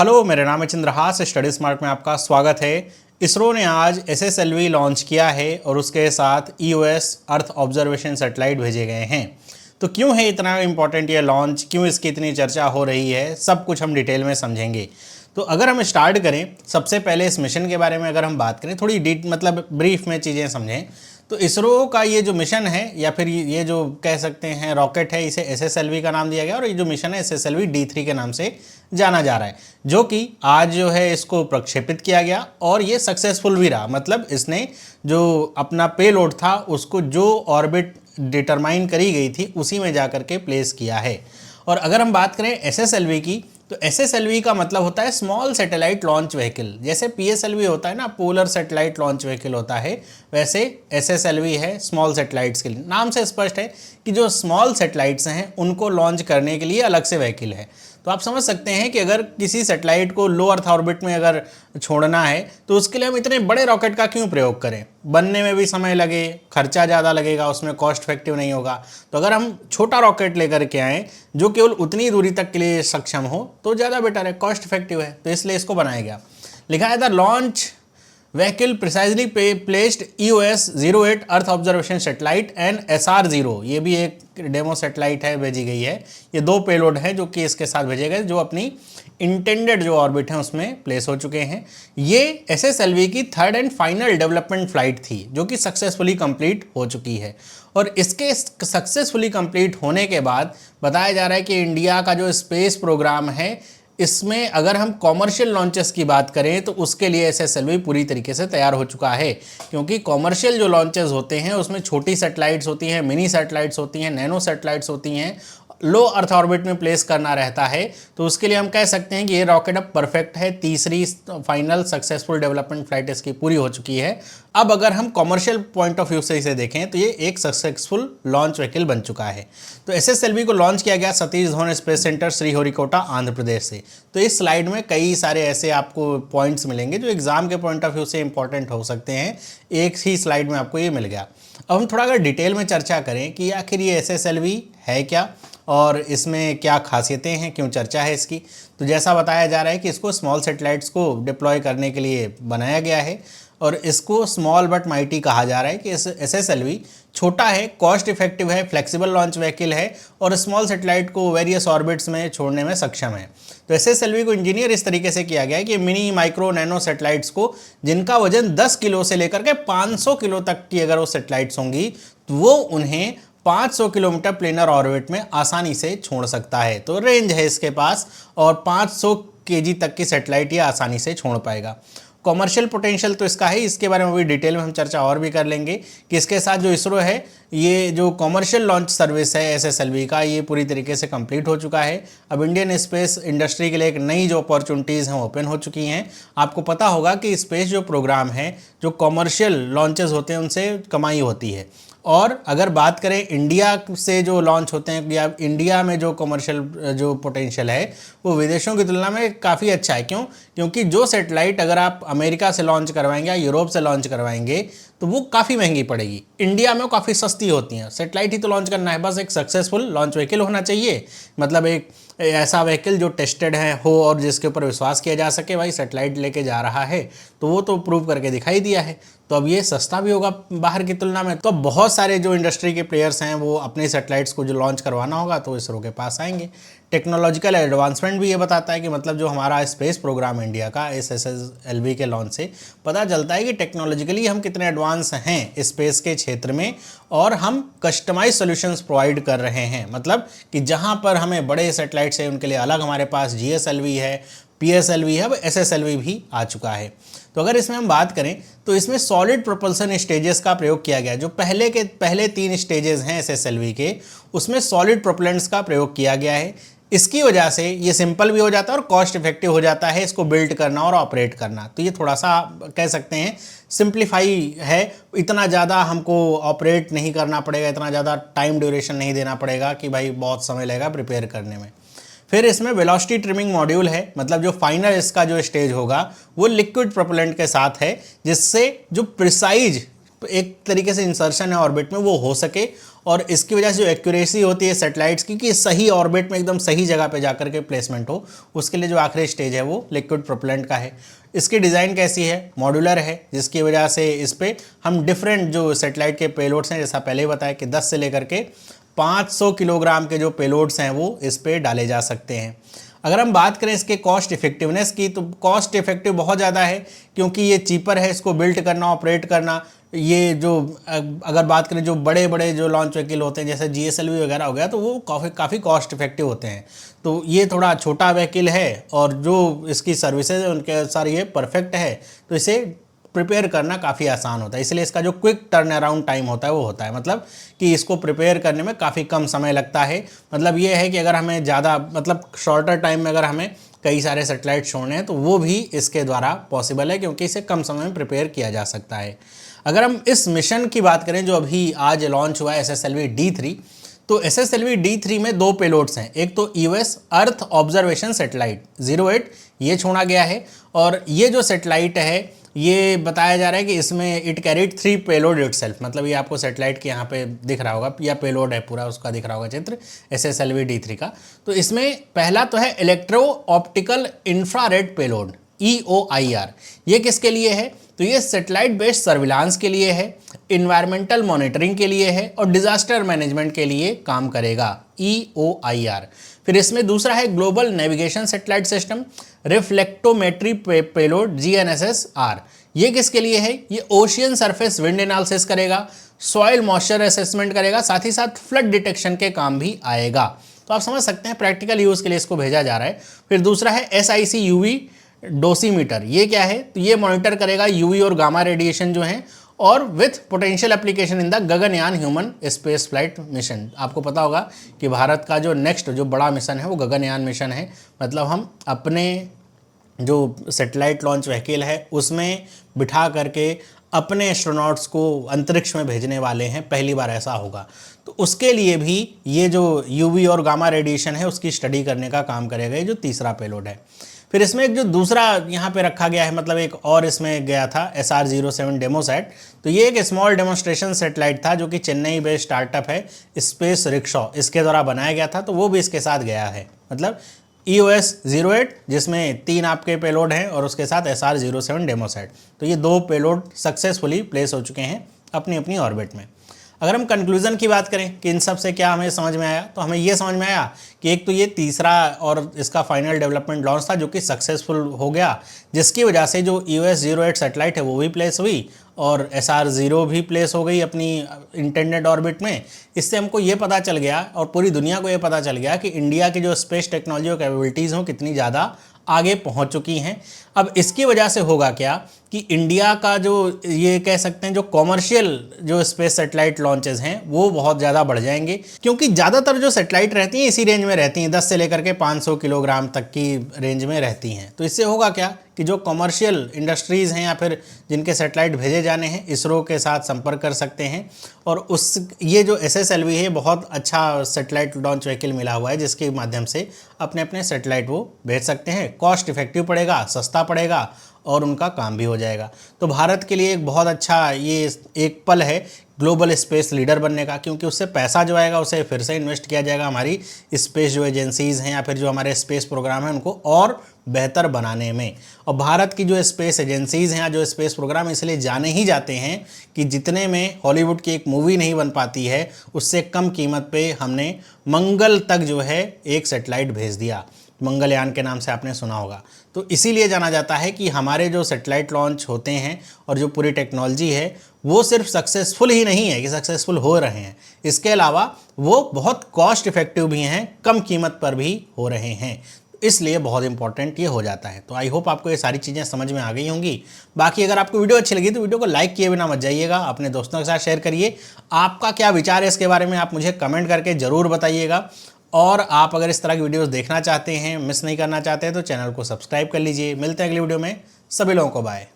Hello, मेरा नाम है चंद्रहास। स्टडी स्मार्ट में आपका स्वागत है। इसरो ने आज SSLV लॉन्च किया है और उसके साथ EOS अर्थ ऑब्जर्वेशन सैटेलाइट भेजे गए हैं। तो क्यों है इतना इम्पोर्टेंट ये लॉन्च, क्यों इसकी इतनी चर्चा हो रही है, सब कुछ हम डिटेल में समझेंगे। तो अगर हम स्टार्ट करें, सबसे पहले इस मिशन के बारे में अगर हम बात करें, थोड़ी ब्रीफ में चीज़ें समझें, तो इसरो का ये जो मिशन है या फिर ये जो कह सकते हैं रॉकेट है, इसे SSLV का नाम दिया गया और ये जो मिशन है SSLV D3 के नाम से जाना जा रहा है, जो कि आज जो है इसको प्रक्षेपित किया गया और ये सक्सेसफुल भी रहा। मतलब इसने जो अपना पेलोड था उसको जो ऑर्बिट डिटरमाइन करी गई थी उसी में जाकर के प्लेस किया है। और अगर हम बात करें SSLV की, तो SSLV का मतलब होता है स्मॉल सैटेलाइट लॉन्च व्हीकल। जैसे PSLV होता है ना, पोलर सैटेलाइट लॉन्च व्हीकल होता है, वैसे SSLV है स्मॉल सैटेलाइट्स के लिए। नाम से स्पष्ट है कि जो स्मॉल सैटेलाइट्स हैं उनको लॉन्च करने के लिए अलग से व्हीकल है। तो आप समझ सकते हैं कि अगर किसी सैटेलाइट को लो अर्थ ऑर्बिट में अगर छोड़ना है तो उसके लिए हम इतने बड़े रॉकेट का क्यों प्रयोग करें, बनने में भी समय लगे, खर्चा ज़्यादा लगेगा, उसमें कॉस्ट इफेक्टिव नहीं होगा। तो अगर हम छोटा रॉकेट लेकर के आएँ जो केवल उतनी दूरी तक के लिए सक्षम हो तो ज़्यादा बेटर है, कॉस्ट इफेक्टिव है। तो इसलिए इसको बनाया गया। लिखा है the launch vehicle precisely placed EOS 08 earth observation satellite and SR0, ये भी एक डेमो सैटेलाइट है, भेजी गई है। ये दो पेलोड हैं जो कि इसके साथ भेजे गए, जो अपनी इंटेंडेड जो ऑर्बिट है उसमें प्लेस हो चुके हैं। ये SSLV की third and final development flight थी जो कि सक्सेसफुली कंप्लीट हो चुकी है। और इसके सक्सेसफुली कंप्लीट होने के बाद बताया जा रहा है कि इंडिया का जो स्पेस प्रोग्राम है, इसमें अगर हम कॉमर्शियल लॉन्चेस की बात करें तो उसके लिए SSLV पूरी तरीके से तैयार हो चुका है। क्योंकि कॉमर्शियल जो लॉन्चेस होते हैं उसमें छोटी सैटेलाइट्स होती हैं, मिनी सैटेलाइट्स होती हैं, नैनो सैटेलाइट्स होती हैं, लो अर्थ ऑर्बिट में प्लेस करना रहता है। तो उसके लिए हम कह सकते हैं कि ये रॉकेट अब परफेक्ट है। तीसरी फाइनल सक्सेसफुल डेवलपमेंट फ्लाइट इसकी पूरी हो चुकी है। अब अगर हम कॉमर्शियल पॉइंट ऑफ व्यू से इसे देखें तो ये एक सक्सेसफुल लॉन्च व्हीकल बन चुका है। तो SSLV को लॉन्च किया गया सतीश धवन स्पेस सेंटर, श्रीहरिकोटा, आंध्र प्रदेश से। तो इस स्लाइड में कई सारे ऐसे आपको पॉइंट्स मिलेंगे जो एग्जाम के पॉइंट ऑफ व्यू से इंपॉर्टेंट हो सकते हैं। एक ही स्लाइड में आपको ये मिल गया। अब हम थोड़ा अगर डिटेल में चर्चा करें कि आखिर ये SSLV है क्या और इसमें क्या खासियतें हैं, क्यों चर्चा है इसकी। तो जैसा बताया जा रहा है कि इसको स्मॉल सैटेलाइट्स को डिप्लॉय करने के लिए बनाया गया है और इसको स्मॉल बट माइटी कहा जा रहा है कि SSLV छोटा है, कॉस्ट इफेक्टिव है, फ्लेक्सिबल लॉन्च व्हीकल है और स्मॉल सैटेलाइट को वेरियस ऑर्बिट्स में छोड़ने में सक्षम है। तो SSLV को इंजीनियर इस तरीके से किया गया है कि मिनी, माइक्रो, नैनो सैटेलाइट्स को, जिनका वजन 10 किलो से लेकर के 500 किलो तक की अगर वो सैटेलाइट्स होंगी, तो वो उन्हें 500 किलोमीटर प्लेनर ऑर्बिट में आसानी से छोड़ सकता है। तो रेंज है इसके पास और 500 kg तक की सैटेलाइट ये आसानी से छोड़ पाएगा। कॉमर्शियल पोटेंशियल तो इसका है, इसके बारे में भी डिटेल में हम चर्चा और भी कर लेंगे कि इसके साथ जो इसरो है, ये जो कॉमर्शियल लॉन्च सर्विस है SSLV का, ये पूरी तरीके से कंप्लीट हो चुका है। अब इंडियन स्पेस इंडस्ट्री के लिए एक नई जो अपॉर्चुनिटीज़ हैं ओपन हो चुकी हैं। आपको पता होगा कि स्पेस जो प्रोग्राम है, जो कॉमर्शियल लॉन्चेस होते हैं उनसे कमाई होती है। और अगर बात करें इंडिया से जो लॉन्च होते हैं या इंडिया में जो कमर्शियल जो पोटेंशियल है वो विदेशों की तुलना में काफ़ी अच्छा है। क्यों? क्योंकि जो सैटेलाइट अगर आप अमेरिका से लॉन्च करवाएंगे या यूरोप से लॉन्च करवाएंगे तो वो काफ़ी महंगी पड़ेगी। इंडिया में वो काफ़ी सस्ती होती हैं। सैटेलाइट ही तो लॉन्च करना है, बस एक सक्सेसफुल लॉन्च व्हीकल होना चाहिए। मतलब एक ऐसा व्हीकल जो टेस्टेड है हो और जिसके ऊपर विश्वास किया जा सके, भाई सैटेलाइट लेके जा रहा है तो वो तो प्रूव करके दिखाई दिया है। तो अब ये सस्ता भी होगा बाहर की तुलना में। तो बहुत सारे जो इंडस्ट्री के प्लेयर्स हैं वो अपने सैटेलाइट्स को जो लॉन्च करवाना होगा तो इसरो के पास आएंगे। टेक्नोलॉजिकल एडवांसमेंट भी ये बताता है कि मतलब जो हमारा स्पेस प्रोग्राम इंडिया का इस SSLV के लॉन्च से पता चलता है कि टेक्नोलॉजिकली हम कितने एडवांस हैं स्पेस के क्षेत्र में और हम कस्टमाइज सॉल्यूशंस प्रोवाइड कर रहे हैं। मतलब कि जहाँ पर हमें बड़े सैटेलाइट्स हैं उनके लिए अलग हमारे पास GSLV है, PSLV है, अब SSLV भी आ चुका है। तो अगर इसमें हम बात करें तो इसमें सॉलिड प्रोपल्सन स्टेजेस का प्रयोग किया गया। जो पहले 3 स्टेजेस हैं SSLV के, उसमें सॉलिड प्रोपेलेंट्स का प्रयोग किया गया है। इसकी वजह से ये सिंपल भी हो जाता है और कॉस्ट इफेक्टिव हो जाता है इसको बिल्ड करना और ऑपरेट करना। तो ये थोड़ा सा कह सकते हैं सिंप्लीफाई है। इतना ज़्यादा हमको ऑपरेट नहीं करना पड़ेगा, इतना ज़्यादा टाइम ड्यूरेशन नहीं देना पड़ेगा कि भाई बहुत समय लगेगा प्रिपेयर करने में। फिर इसमें वेलोसिटी ट्रिमिंग मॉड्यूल है, मतलब जो फाइनल इसका जो स्टेज होगा वो लिक्विड प्रोपेलेंट के साथ है, जिससे जो प्रिसाइज एक तरीके से इंसर्शन है ऑर्बिट में वो हो सके और इसकी वजह से जो एक्यूरेसी होती है सैटेलाइट्स की कि सही ऑर्बिट में एकदम सही जगह पे जाकर के प्लेसमेंट हो, उसके लिए जो आखिरी स्टेज है वो लिक्विड प्रोपेलेंट का है। इसकी डिज़ाइन कैसी है, मॉड्यूलर है, जिसकी वजह से इस पर हम डिफरेंट जो सैटेलाइट के पेलोड्स हैं, जैसा पहले बताया कि 10 से लेकर के 500 किलोग्राम के जो पेलोड्स हैं वो इस पर डाले जा सकते हैं। अगर हम बात करें इसके कॉस्ट इफेक्टिवनेस की, तो कॉस्ट इफेक्टिव बहुत ज़्यादा है क्योंकि ये चीपर है इसको बिल्ड करना, ऑपरेट करना। ये जो अगर बात करें जो बड़े बड़े जो लॉन्च व्हीकल होते हैं जैसे GSLV वगैरह हो गया, तो वो काफ़ी कॉस्ट इफेक्टिव होते हैं। तो ये थोड़ा छोटा व्हीकल है और जो इसकी सर्विसेज है उनके अनुसार ये परफेक्ट है, तो इसे प्रिपेयर करना काफ़ी आसान होता है। इसलिए इसका जो क्विक टर्न अराउंड टाइम होता है वो होता है, मतलब कि इसको प्रिपेयर करने में काफ़ी कम समय लगता है। मतलब ये है कि अगर हमें ज़्यादा मतलब शॉर्टर टाइम में अगर हमें कई सारे सैटेलाइट छोड़ने हैं तो वो भी इसके द्वारा पॉसिबल है, क्योंकि इसे कम समय में प्रिपेयर किया जा सकता है। अगर हम इस मिशन की बात करें जो अभी आज लॉन्च हुआ है SSLV D3, तो SSLV D3 में 2 पेलोड्स हैं। एक तो EOS अर्थ ऑब्जर्वेशन सैटेलाइट 08 ये छोड़ा गया है, और ये जो सैटेलाइट है ये बताया जा रहा है कि इसमें इट कैरीड 3 पेलोड इटसेल्फ, मतलब ये आपको सैटेलाइट के यहाँ पे दिख रहा होगा या पेलोड है पूरा उसका दिख रहा होगा चित्र SSLV D3 का। तो इसमें पहला तो है electro optical infrared payload EOIR। ये किसके लिए है, तो ये सैटेलाइट बेस्ड सर्विलांस के लिए है, इन्वायरमेंटल मॉनिटरिंग के लिए है और डिजास्टर मैनेजमेंट के लिए काम करेगा EOIR। फिर इसमें दूसरा है global navigation satellite system reflectometry payload GNSS-R। ये किसके लिए है, ये ओशियन सरफेस विंड एनालिसिस करेगा, सॉइल मॉइस्चर असेसमेंट करेगा, साथ ही साथ फ्लड डिटेक्शन के काम भी आएगा। तो आप समझ सकते हैं प्रैक्टिकल यूज़ के लिए इसको भेजा जा रहा है। फिर दूसरा है SIC UV डोसीमीटर। ये क्या है, तो ये मॉनिटर करेगा UV और गामा रेडिएशन जो हैं, और with potential application in the Gaganyaan human space flight mission. आपको पता होगा कि भारत का जो नेक्स्ट जो बड़ा मिशन है वो गगनयान मिशन है, मतलब हम अपने जो सैटेलाइट लॉन्च व्हीकल है उसमें बिठा करके अपने एस्ट्रोनॉट्स को अंतरिक्ष में भेजने वाले हैं, पहली बार ऐसा होगा। तो उसके लिए भी ये जो UV और गामा रेडिएशन है उसकी स्टडी करने का काम करेगा, ये जो तीसरा पेलोड है। फिर इसमें एक जो दूसरा यहाँ पे रखा गया है, मतलब एक और इसमें गया था SR-07 डेमोसैट। तो ये एक स्मॉल डेमोन्स्ट्रेशन सैटेलाइट था जो कि चेन्नई बेस्ड स्टार्टअप है स्पेस रिक्शा, इसके द्वारा बनाया गया था, तो वो भी इसके साथ गया है। मतलब EOS 08 जिसमें 3 आपके पेलोड हैं और उसके साथ SR-07 डेमोसैट। तो ये 2 पेलोड सक्सेसफुली प्लेस हो चुके हैं अपनी अपनी ऑर्बिट में। अगर हम कंक्लूजन की बात करें कि इन सब से क्या हमें समझ में आया, तो हमें ये समझ में आया कि एक तो ये तीसरा और इसका फाइनल डेवलपमेंट लॉन्च था जो कि सक्सेसफुल हो गया, जिसकी वजह से जो EOS 08 सैटेलाइट है वो भी प्लेस हुई और SR-0 भी प्लेस हो गई अपनी इंटेंडेड ऑर्बिट में। इससे हमको ये पता चल गया और पूरी दुनिया को ये पता चल गया कि इंडिया की जो स्पेस टेक्नोलॉजी और कैपेबिलिटीज़ हों कितनी ज़्यादा आगे पहुंच चुकी हैं। अब इसकी वजह से होगा क्या कि इंडिया का जो ये कह सकते हैं जो कॉमर्शियल जो स्पेस सैटेलाइट लॉन्चेस हैं वो बहुत ज़्यादा बढ़ जाएंगे, क्योंकि ज़्यादातर जो सैटेलाइट रहती हैं इसी रेंज में रहती हैं, 10 से लेकर के 500 किलोग्राम तक की रेंज में रहती हैं। तो इससे होगा क्या कि जो कॉमर्शियल इंडस्ट्रीज़ हैं या फिर जिनके सैटेलाइट भेजे जाने हैं इसरो के साथ संपर्क कर सकते हैं, और उस ये जो SSLV है बहुत अच्छा सैटेलाइट लॉन्च व्हीकल मिला हुआ है जिसके माध्यम से अपने अपने सैटेलाइट वो भेज सकते हैं। कॉस्ट इफेक्टिव पड़ेगा, सस्ता पड़ेगा और उनका काम भी हो जाएगा। तो भारत के लिए एक बहुत अच्छा ये एक पल है ग्लोबल स्पेस लीडर बनने का, क्योंकि उससे पैसा जो आएगा उसे फिर से इन्वेस्ट किया जाएगा हमारी स्पेस जो एजेंसीज़ हैं या फिर जो हमारे स्पेस प्रोग्राम हैं उनको और बेहतर बनाने में। और भारत की जो स्पेस एजेंसीज़ हैं या जो स्पेस प्रोग्राम इसलिए जाने ही जाते हैं कि जितने में हॉलीवुड की एक मूवी नहीं बन पाती है उससे कम कीमत पे हमने मंगल तक जो है एक सैटेलाइट भेज दिया, मंगलयान के नाम से आपने सुना होगा। तो इसीलिए जाना जाता है कि हमारे जो सैटेलाइट लॉन्च होते हैं और जो पूरी टेक्नोलॉजी है वो सिर्फ सक्सेसफुल ही नहीं है कि सक्सेसफुल हो रहे हैं, इसके अलावा वो बहुत कॉस्ट इफेक्टिव भी हैं, कम कीमत पर भी हो रहे हैं। इसलिए बहुत इंपॉर्टेंट ये हो जाता है। तो आई होप आपको ये सारी चीज़ें समझ में आ गई होंगी। बाकी अगर आपको वीडियो अच्छी लगी तो वीडियो को लाइक किए बिना मत जाइएगा, अपने दोस्तों के साथ शेयर करिए। आपका क्या विचार है इसके बारे में आप मुझे कमेंट करके ज़रूर बताइएगा। और आप अगर इस तरह की वीडियोस देखना चाहते हैं, मिस नहीं करना चाहते हैं, तो चैनल को सब्सक्राइब कर लीजिए। मिलते हैं अगली वीडियो में, सभी लोगों को बाय।